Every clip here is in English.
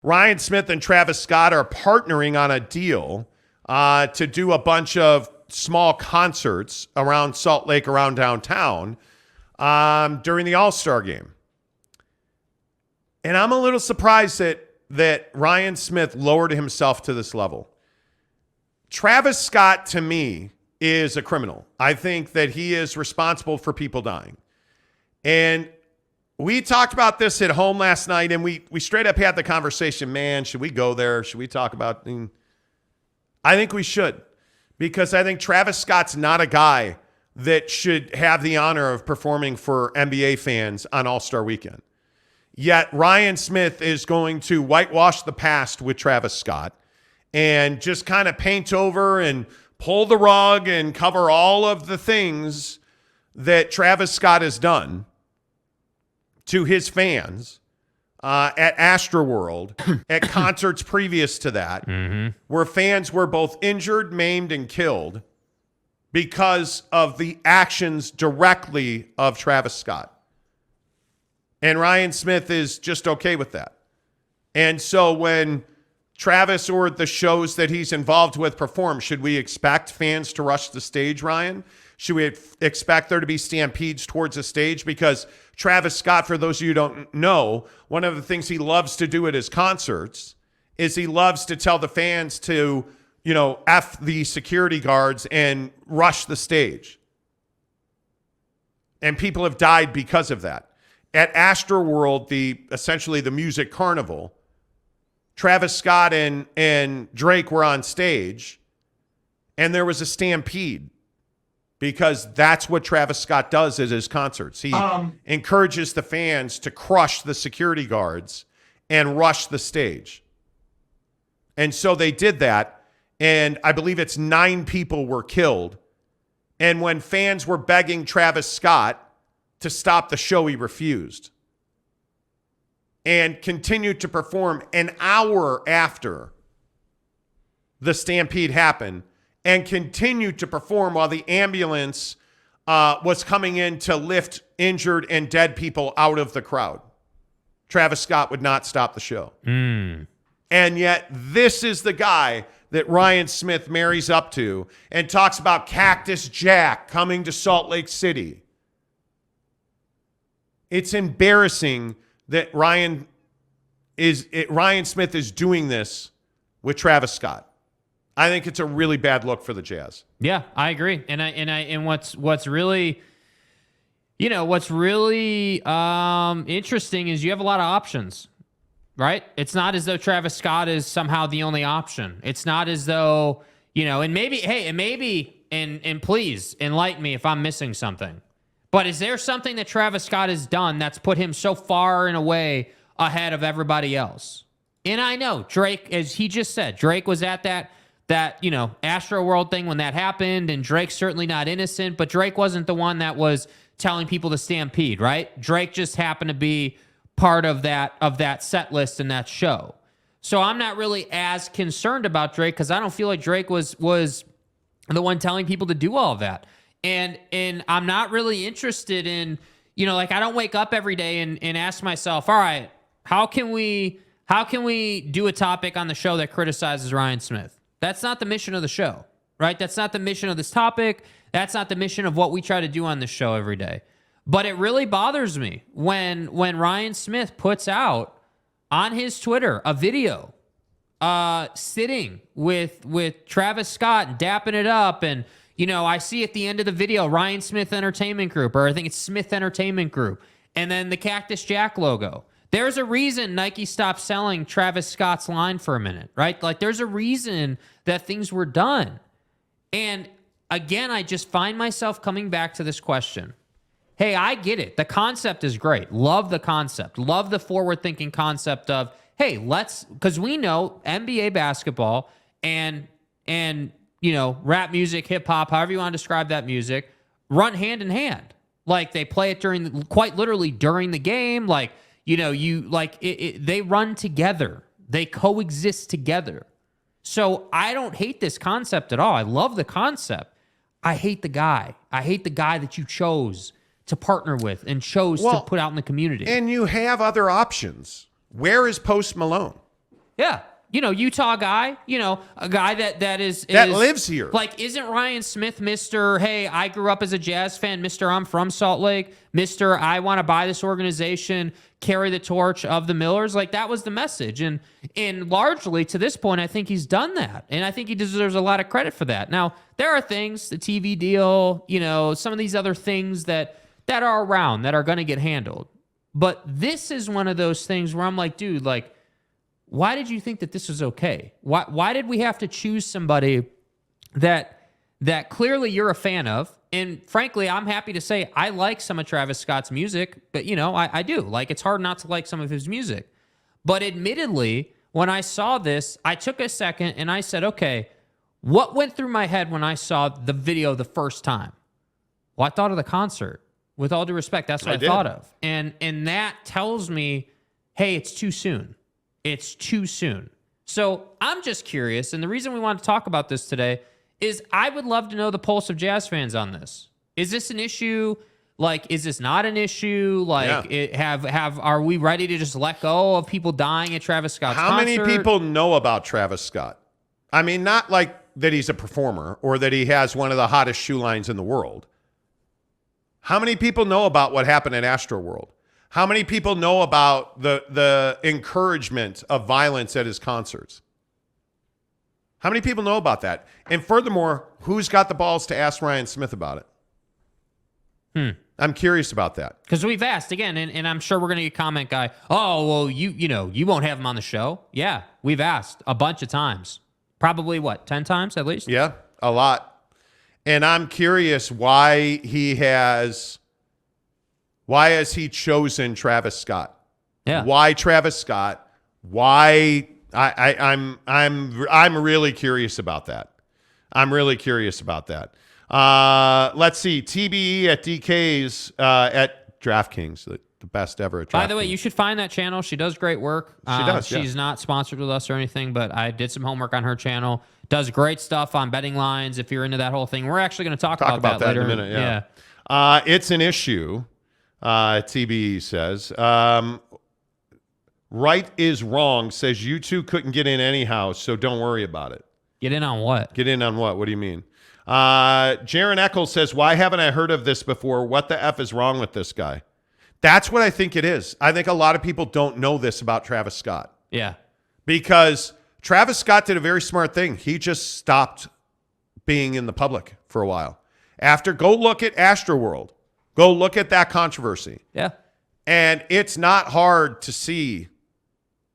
Ryan Smith and Travis Scott are partnering on a deal to do a bunch of small concerts around Salt Lake, around downtown during the All-Star game. And I'm a little surprised that Ryan Smith lowered himself to this level. Travis Scott, to me, is a criminal. I think that he is responsible for people dying. And we talked about this at home last night, and we straight up had the conversation, man, should we go there? Should we talk about it? I think we should, because I think Travis Scott's not a guy that should have the honor of performing for NBA fans on All-Star Weekend. Yet Ryan Smith is going to whitewash the past with Travis Scott and just kind of paint over and pull the rug and cover all of the things that Travis Scott has done to his fans at Astroworld, at concerts previous to that, where fans were both injured, maimed, and killed because of the actions directly of Travis Scott. And Ryan Smith is just okay with that. And so when Travis or the shows that he's involved with perform, should we expect fans to rush the stage, Ryan? Should we expect there to be stampedes towards the stage? Because Travis Scott, for those of you who don't know, one of the things he loves to do at his concerts is he loves to tell the fans to, F the security guards and rush the stage. And people have died because of that. At Astroworld, essentially the music carnival, Travis Scott and Drake were on stage, and there was a stampede because that's what Travis Scott does at his concerts. He encourages the fans to crush the security guards and rush the stage. And so they did that, and I believe it's 9 people were killed. And when fans were begging Travis Scott to stop the show, he refused and continued to perform an hour after the stampede happened and continued to perform while the ambulance was coming in to lift injured and dead people out of the crowd. Travis Scott would not stop the show. And yet this is the guy that Ryan Smith marries up to and talks about Cactus Jack coming to Salt Lake City. It's embarrassing that Ryan Smith is doing this with Travis Scott. I think it's a really bad look for the Jazz. Yeah, I agree. And what's really interesting is you have a lot of options, right? It's not as though Travis Scott is somehow the only option. It's not as though, and please enlighten me if I'm missing something. But is there something that Travis Scott has done that's put him so far and away ahead of everybody else? And I know Drake, as he just said, Drake was at that Astroworld thing when that happened, and Drake's certainly not innocent, but Drake wasn't the one that was telling people to stampede, right? Drake just happened to be part of that set list and that show. So I'm not really as concerned about Drake because I don't feel like Drake was the one telling people to do all of that. And I'm not really interested in, I don't wake up every day and ask myself, all right, how can we do a topic on the show that criticizes Ryan Smith? That's not the mission of the show, right? That's not the mission of this topic. That's not the mission of what we try to do on this show every day. But it really bothers me when Ryan Smith puts out on his Twitter a video sitting with Travis Scott and dapping it up, and I see at the end of the video, Ryan Smith Entertainment Group, or I think it's Smith Entertainment Group, and then the Cactus Jack logo. There's a reason Nike stopped selling Travis Scott's line for a minute, right? Like, there's a reason that things were done. And again, I just find myself coming back to this question. Hey, I get it. The concept is great. Love the concept. Love the forward-thinking concept of, hey, because we know NBA basketball and rap music, hip hop, however you want to describe that music, run hand in hand. Like, they play it quite literally during the game. Like, they run together. They coexist together. So I don't hate this concept at all. I love the concept. I hate the guy. I hate the guy that you chose to partner with and chose to put out in the community. And you have other options. Where is Post Malone? Yeah. Utah guy, a guy that lives here. Like, isn't Ryan Smith Mr. Hey, I grew up as a Jazz fan, Mr. I'm from Salt Lake, Mr. I want to buy this organization, carry the torch of the Millers? Like, that was the message. And largely to this point, I think he's done that. And I think he deserves a lot of credit for that. Now, there are things, the TV deal, some of these other things that are around that are going to get handled. But this is one of those things where I'm like, dude, like, why did you think that this was okay? Why did we have to choose somebody that clearly you're a fan of? And frankly, I'm happy to say I like some of Travis Scott's music, but I do. Like, it's hard not to like some of his music. But admittedly, when I saw this, I took a second and I said, okay, what went through my head when I saw the video the first time? Well, I thought of the concert. With all due respect, that's what I thought of. And that tells me, hey, it's too soon. It's too soon. So I'm just curious, and the reason we want to talk about this today is I would love to know the pulse of Jazz fans on this. Is this an issue? Like, is this not an issue? Like, are we ready to just let go of people dying at Travis Scott's concert? How many people know about Travis Scott? I mean, not like that he's a performer or that he has one of the hottest shoe lines in the world. How many people know about what happened at Astroworld? How many people know about the encouragement of violence at his concerts? How many people know about that? And furthermore, who's got the balls to ask Ryan Smith about it? I'm curious about that. Because we've asked, again, and I'm sure we're going to get comment guy, oh, well, you won't have him on the show. Yeah, we've asked a bunch of times. Probably, 10 times at least? Yeah, a lot. And I'm curious why has he chosen Travis Scott? Yeah. Why Travis Scott? Why? I'm really curious about that. Let's see. TBE at DK's at DraftKings, the best ever at DraftKings. By the way, you should find that channel. She does great work. She does. She's not sponsored with us or anything, but I did some homework on her channel. Does great stuff on betting lines. If you're into that whole thing, we're actually going to talk about that later in a minute. Yeah. It's an issue. TBE says, right is wrong, says you two couldn't get in anyhow, so don't worry about it. Get in on what? Get in on what? What do you mean? Jaron Eccles says, why haven't I heard of this before? What the F is wrong with this guy? That's what I think it is. I think a lot of people don't know this about Travis Scott. Yeah. Because Travis Scott did a very smart thing. He just stopped being in the public for a while. Go look at Astroworld. Go look at that controversy. Yeah. And it's not hard to see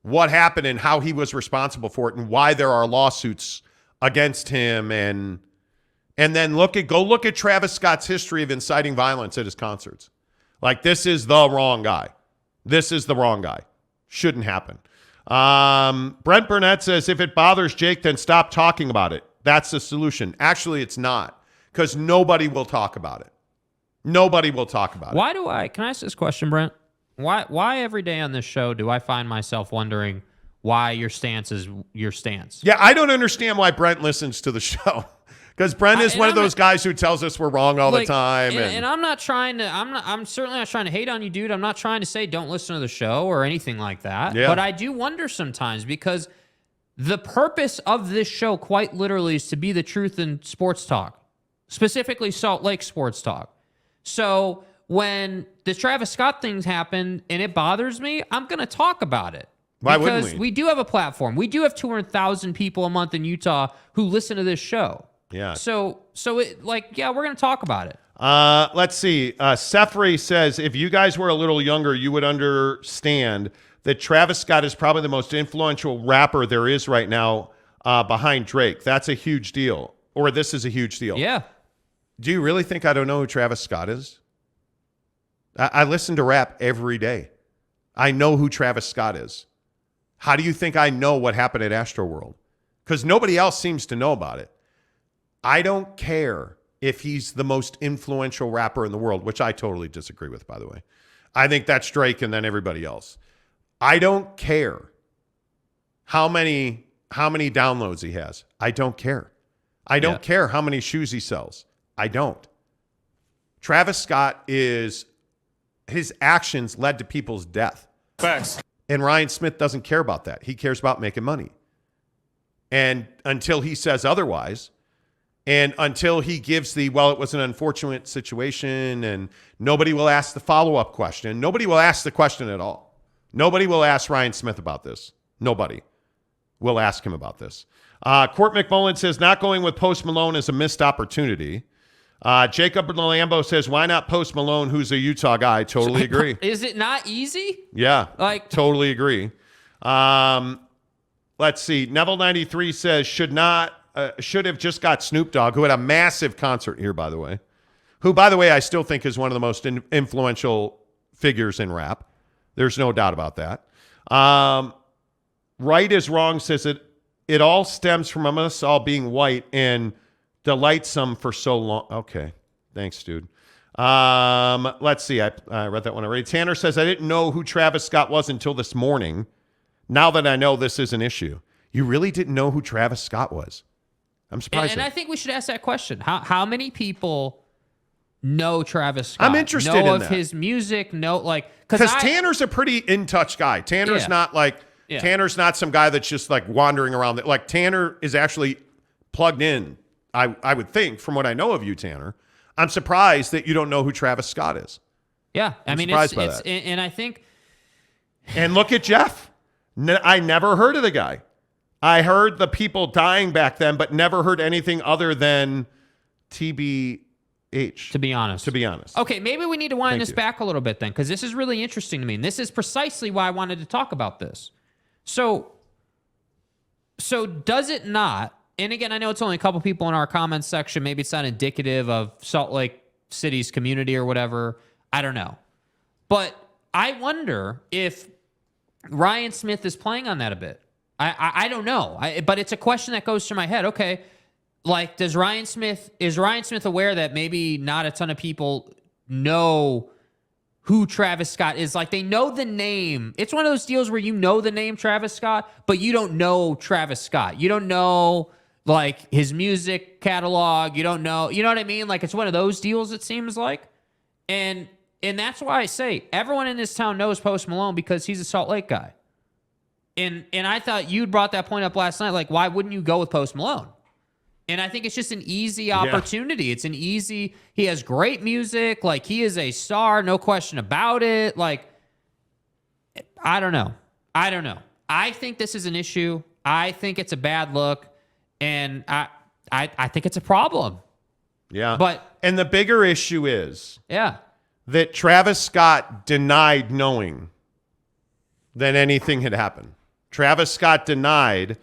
what happened and how he was responsible for it and why there are lawsuits against him. And then go look at Travis Scott's history of inciting violence at his concerts. Like, this is the wrong guy. Shouldn't happen. Brent Burnett says, if it bothers Jake, then stop talking about it. That's the solution. Actually, it's not, because nobody will talk about it. Can I ask this question, Brent? Why every day on this show do I find myself wondering why your stance is your stance? Yeah, I don't understand why Brent listens to the show. Because Brent is one of those guys who tells us we're wrong all the time. And I'm not trying to, I'm certainly not trying to hate on you, dude. I'm not trying to say don't listen to the show or anything like that. Yeah. But I do wonder sometimes, because the purpose of this show quite literally is to be the truth in sports talk, specifically Salt Lake sports talk. So when the Travis Scott things happen and it bothers me, I'm going to talk about it. Why wouldn't we? Because we do have a platform. We do have 200,000 people a month in Utah who listen to this show. Yeah. So we're going to talk about it. Let's see. Sefri says, if you guys were a little younger, you would understand that Travis Scott is probably the most influential rapper there is right now behind Drake. That's a huge deal. Or this is a huge deal. Yeah. Do you really think I don't know who Travis Scott is? I listen to rap every day. I know who Travis Scott is. How do you think I know what happened at Astroworld? Because nobody else seems to know about it. I don't care if he's the most influential rapper in the world, which I totally disagree with, by the way. I think that's Drake and then everybody else. I don't care how many downloads he has. I don't care. I don't care how many shoes he sells. I don't. Travis Scott his actions led to people's death. Facts. And Ryan Smith doesn't care about that. He cares about making money. And until he says otherwise, and until he gives it was an unfortunate situation, and nobody will ask the follow-up question. Nobody will ask the question at all. Nobody will ask Ryan Smith about this. Nobody will ask him about this. Court McMullen says, not going with Post Malone is a missed opportunity. Jacob Lambo says, why not Post Malone, who's a Utah guy? Totally agree. Is it not easy? Yeah, totally agree. Let's see. Neville93 says, should have just got Snoop Dogg, who had a massive concert here, by the way. Who, by the way, I still think is one of the most influential figures in rap. There's no doubt about that. Right is Wrong says it all stems from us all being white and delightsome for so long. Okay. Thanks, dude. Let's see. I read that one already. Tanner says, I didn't know who Travis Scott was until this morning. Now that I know this is an issue. You really didn't know who Travis Scott was? I'm surprised. And I think we should ask that question. How many people know Travis Scott? I'm interested in know that. Of his music, because Tanner's a pretty in-touch guy. Tanner's not Tanner's not some guy that's just like wandering around. Like Tanner is actually plugged in. I would think, from what I know of you, Tanner. I'm surprised that you don't know who Travis Scott is. Yeah, I mean, surprised by that. And I think. And look at Jeff. I never heard of the guy. I heard the people dying back then, but never heard anything other than TBH. To be honest. Okay, maybe we need to wind this back a little bit then, because this is really interesting to me. And this is precisely why I wanted to talk about this. So does it not, and again, I know it's only a couple people in our comments section. Maybe it's not indicative of Salt Lake City's community or whatever. I don't know. But I wonder if Ryan Smith is playing on that a bit. I don't know. But it's a question that goes through my head. Okay, like, is Ryan Smith aware that maybe not a ton of people know who Travis Scott is? Like, they know the name. It's one of those deals where you know the name Travis Scott, but you don't know Travis Scott. You don't know, like, his music catalog. You don't know, you know what I mean? Like, it's one of those deals, it seems like. And that's why I say everyone in this town knows Post Malone because he's a Salt Lake guy. And I thought you'd brought that point up last night. Like, why wouldn't you go with Post Malone? And I think it's just an easy opportunity. Yeah. It's an easy, he has great music. Like, he is a star, no question about it. Like, I don't know. I think this is an issue. I think it's a bad look. And I think it's a problem. Yeah. And the bigger issue is that Travis Scott denied knowing that anything had happened. Travis Scott denied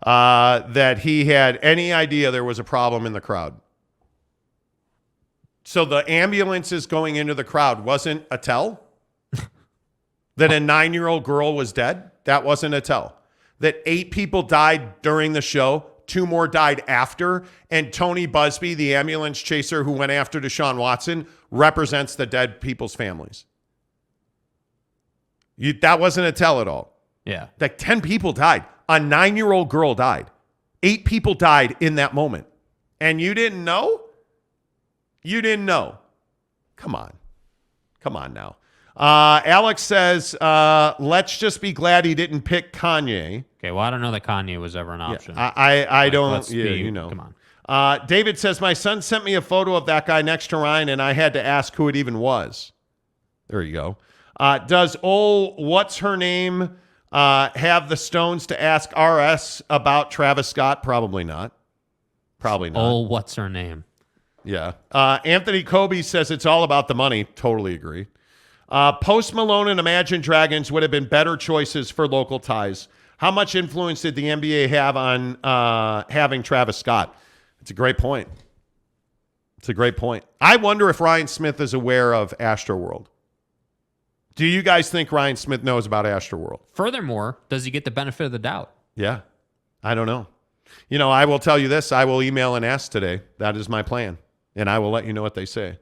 that he had any idea there was a problem in the crowd. So the ambulances going into the crowd wasn't a tell? That a 9-year-old girl was dead? That wasn't a tell. That 8 people died during the show, 2 more died after, and Tony Busby, the ambulance chaser who went after Deshaun Watson, represents the dead people's families. That wasn't a tell at all. Yeah. Like 10 people died. A 9-year-old girl died. 8 people died in that moment. And you didn't know? You didn't know. Come on now. Alex says, let's just be glad he didn't pick Kanye. Okay, well, I don't know that Kanye was ever an option. Yeah, I don't. Yeah, you know. Come on. David says, my son sent me a photo of that guy next to Ryan, and I had to ask who it even was. There you go. Does what's her name have the stones to ask RS about Travis Scott? Probably not. What's her name? Yeah. Anthony Kobe says it's all about the money. Totally agree. Post Malone and Imagine Dragons would have been better choices for local ties. How much influence did the NBA have on having Travis Scott? It's a great point. I wonder if Ryan Smith is aware of Astroworld. Do you guys think Ryan Smith knows about Astroworld? Furthermore, does he get the benefit of the doubt? Yeah. I don't know. You know, I will tell you this. I will email and ask today. That is my plan. And I will let you know what they say.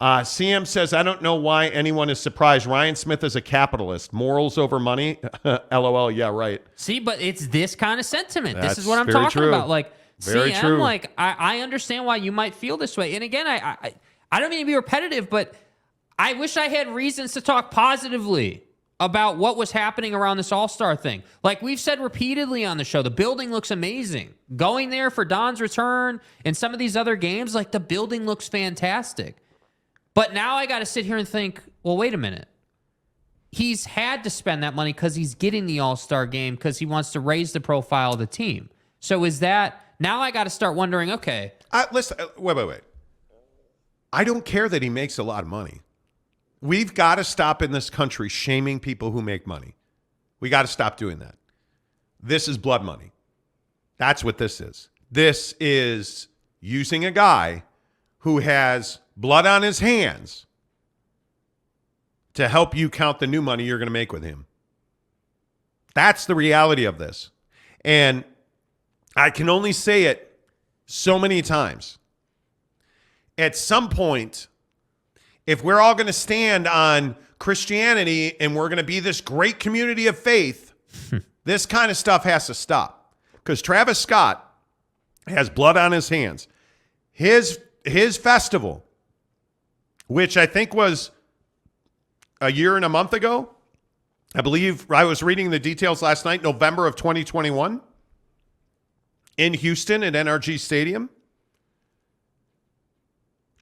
CM says, I don't know why anyone is surprised. Ryan Smith is a capitalist. Morals over money? LOL. Yeah, right. See, but it's this kind of sentiment. This is what I'm talking about. Like, very CM, true. like, I understand why you might feel this way. And again, I don't mean to be repetitive, but I wish I had reasons to talk positively about what was happening around this All-Star thing. Like we've said repeatedly on the show, the building looks amazing. Going there for Don's return and some of these other games, like the building looks fantastic. But now I got to sit here and think, well, wait a minute. He's had to spend that money because he's getting the All-Star game because he wants to raise the profile of the team. So is that, now I got to start wondering, okay. Listen, wait. I don't care that he makes a lot of money. We've got to stop in this country shaming people who make money. We got to stop doing that. This is blood money. That's what this is. This is using a guy who has blood on his hands to help you count the new money you're going to make with him. That's the reality of this. And I can only say it so many times. At some point, if we're all going to stand on Christianity and we're going to be this great community of faith, this kind of stuff has to stop. Because Travis Scott has blood on his hands. His festival, which I think was a year and a month ago, I believe I was reading the details last night, November of 2021, in Houston at NRG Stadium.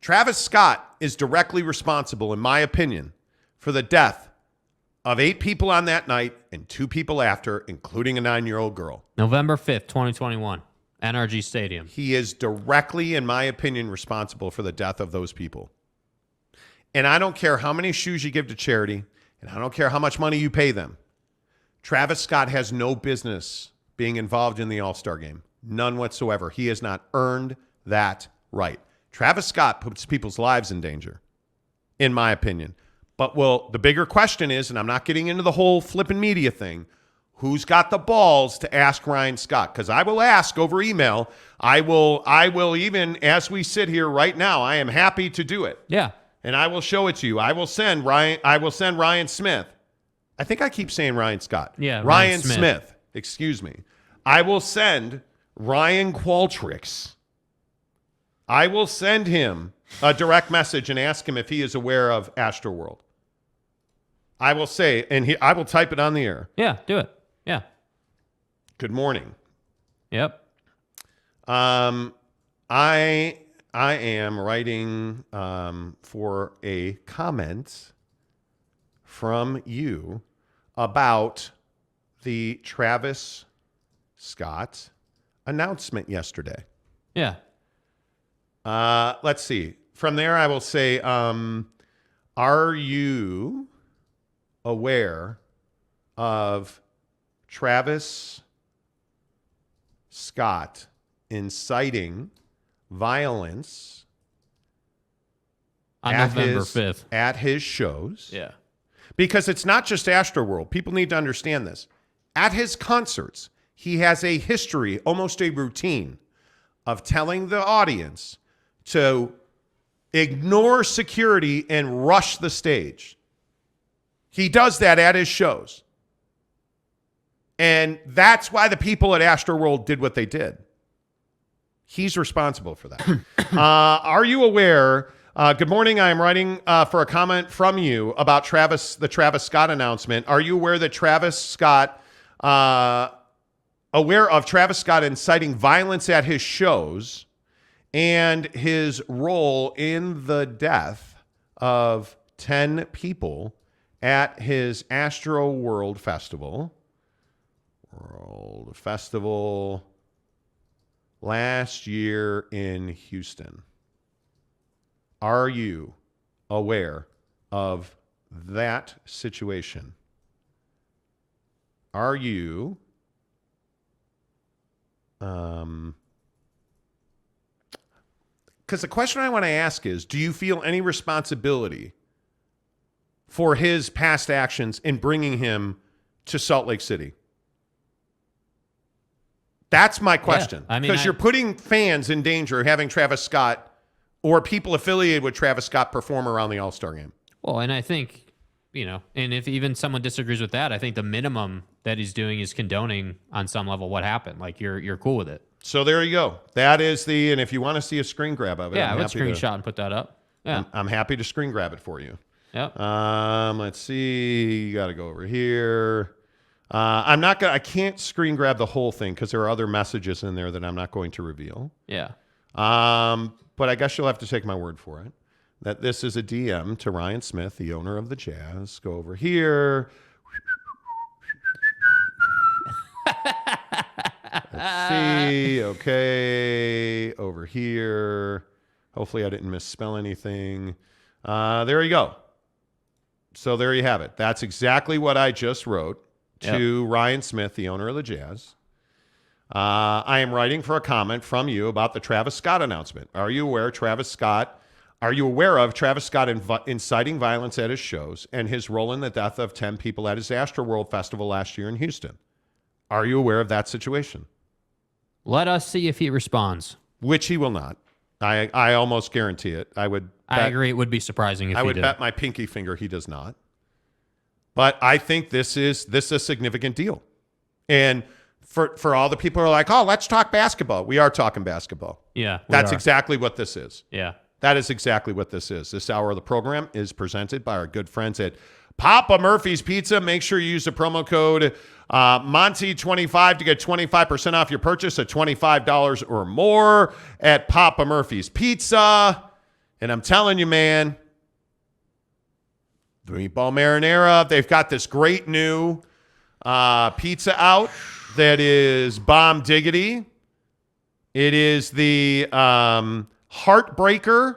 Travis Scott is directly responsible, in my opinion, for the death of 8 people on that night and 2 people after, including a 9-year-old girl. November 5th, 2021, NRG Stadium. He is directly, in my opinion, responsible for the death of those people. And I don't care how many shoes you give to charity, and I don't care how much money you pay them. Travis Scott has no business being involved in the All-Star game. None whatsoever. He has not earned that right. Travis Scott puts people's lives in danger, in my opinion. But, well, the bigger question is, and I'm not getting into the whole flipping media thing, who's got the balls to ask Ryan Scott? Because I will ask over email. I will even, as we sit here right now, I am happy to do it. Yeah. And I will show it to you. I will send Ryan Smith. I think I keep saying Ryan Scott. Yeah, Ryan Smith. Excuse me. I will send Ryan Qualtrics. I will send him a direct message and ask him if he is aware of Astroworld. I will say, and I will type it on the air. Yeah, do it. Yeah. Good morning. Yep. I am writing for a comment from you about the Travis Scott announcement yesterday. Yeah. Let's see. From there, I will say, are you aware of Travis Scott inciting violence on November 5th at his shows? Yeah. Because it's not just Astroworld. People need to understand this. At his concerts, he has a history, almost a routine, of telling the audience to ignore security and rush the stage. He does that at his shows. And that's why the people at Astroworld did what they did. He's responsible for that. Are you aware? Good morning. I am writing for a comment from you about the Travis Scott announcement. Are you aware that Travis Scott, aware of Travis Scott inciting violence at his shows and his role in the death of 10 people at his Astroworld Festival? World Festival last year in Houston. Are you aware of that situation? Are you because the question I want to ask is, do you feel any responsibility for his past actions in bringing him to Salt Lake City? That's my question. Yeah, because you're putting fans in danger having Travis Scott or people affiliated with Travis Scott perform around the All-Star game. Well, and I think, and if even someone disagrees with that, I think the minimum that he's doing is condoning on some level what happened. Like you're cool with it. So there you go. That is and if you want to see a screen grab of it, Yeah, I would screenshot and put that up. Yeah. I'm happy to screen grab it for you. Yep. Let's see. You got to go over here. I can't screen grab the whole thing because there are other messages in there that I'm not going to reveal. Yeah. But I guess you'll have to take my word for it that this is a DM to Ryan Smith, the owner of the Jazz. Go over here. Let's see. Okay. Over here. Hopefully I didn't misspell anything. There you go. So there you have it. That's exactly what I just wrote to Ryan Smith, the owner of the Jazz. I am writing for a comment from you about the Travis Scott announcement. Are you aware of Travis Scott inciting violence at his shows and his role in the death of 10 people at his Astroworld Festival last year in Houston? Are you aware of that situation? Let us see if he responds. Which he will not. I almost guarantee it. I agree. It would be surprising if he did. I would bet my pinky finger he does not. But I think this is a significant deal. And for all the people who are like, oh, let's talk basketball. We are talking basketball. Yeah. That's exactly what this is. Yeah. That is exactly what this is. This hour of the program is presented by our good friends at Papa Murphy's Pizza. Make sure you use the promo code Monty25 to get 25% off your purchase at $25 or more at Papa Murphy's Pizza. And I'm telling you, man, the meatball marinara, they've got this great new pizza out that is bomb diggity. It is the Heartbreaker.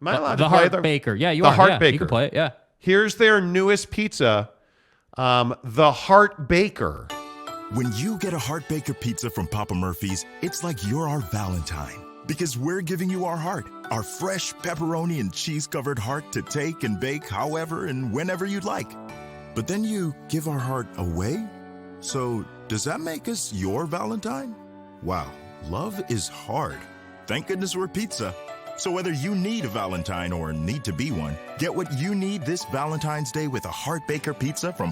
Am I allowed to play Heartbaker. Yeah, you the are. Heartbaker. Yeah, you can play it. Yeah. Here's their newest pizza, the Heartbaker. When you get a Heartbaker pizza from Papa Murphy's, it's like you're our Valentine. Because we're giving you our heart, our fresh pepperoni and cheese-covered heart to take and bake however and whenever you'd like. But then you give our heart away? So does that make us your Valentine? Wow, love is hard. Thank goodness we're pizza. So whether you need a Valentine or need to be one, get what you need this Valentine's Day with a Heartbaker pizza from